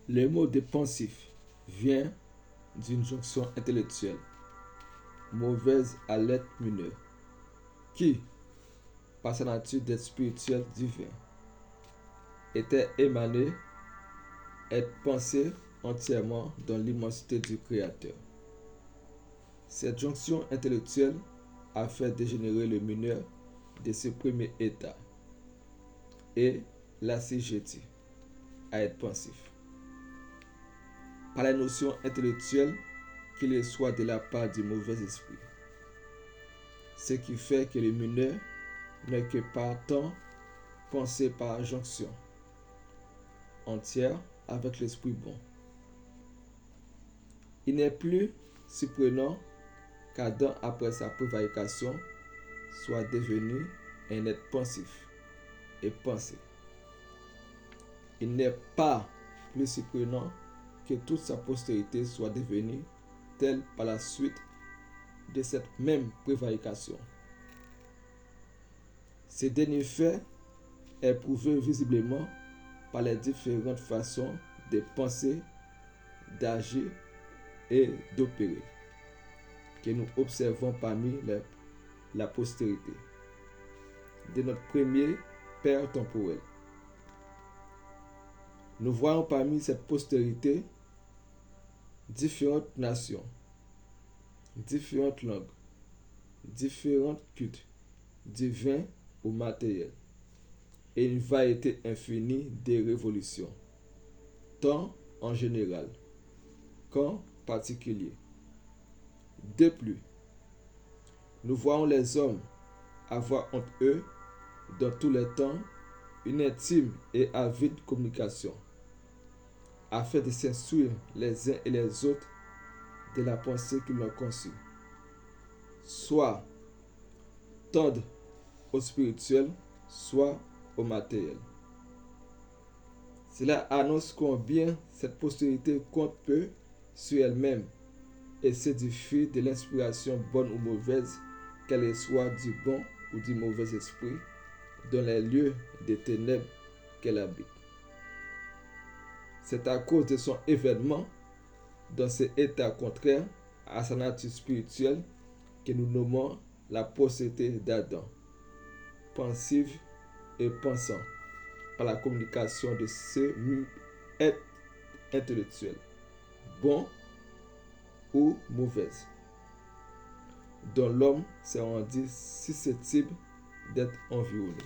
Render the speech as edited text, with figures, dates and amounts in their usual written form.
Le mot de pensif vient d'une jonction intellectuelle, mauvaise à l'être mineur, qui, par sa nature d'être spirituel divin, était émané, être pensé entièrement dans l'immensité du Créateur. Cette jonction intellectuelle a fait dégénérer le mineur de ce premier état et l'assujettit à être pensif. Par la notion intellectuelle qu'il reçoit de la part du mauvais esprit. Ce qui fait que le mineur n'est que par temps pensé par jonction entière avec l'esprit bon. Il n'est plus surprenant qu'Adam, après sa prévarication, soit devenu un être pensif et pensé. Il n'est pas plus surprenant que toute sa postérité soit devenue telle par la suite de cette même prévarication. Ce dernier fait est prouvé visiblement par les différentes façons de penser, d'agir et d'opérer que nous observons parmi la postérité de notre premier père temporel. Nous voyons parmi cette postérité différentes nations, différentes langues, différents cultes, divins ou matériels, et une variété infinie de révolutions, tant en général qu'en particulier. De plus, nous voyons les hommes avoir entre eux, dans tous les temps, une intime et avide communication, afin de s'instruire les uns et les autres de la pensée qu'ils ont conçue, soit tendre au spirituel, soit au matériel. Cela annonce combien cette postérité compte peu sur elle-même et s'édifie de l'inspiration bonne ou mauvaise, qu'elle soit du bon ou du mauvais esprit, dans les lieux des ténèbres qu'elle habite. C'est à cause de son événement dans cet état contraire à sa nature spirituelle que nous nommons la postérité d'Adam, pensive et pensant, par la communication de ce être intellectuel, bon ou mauvaise, dont l'homme s'est rendu susceptible d'être environné.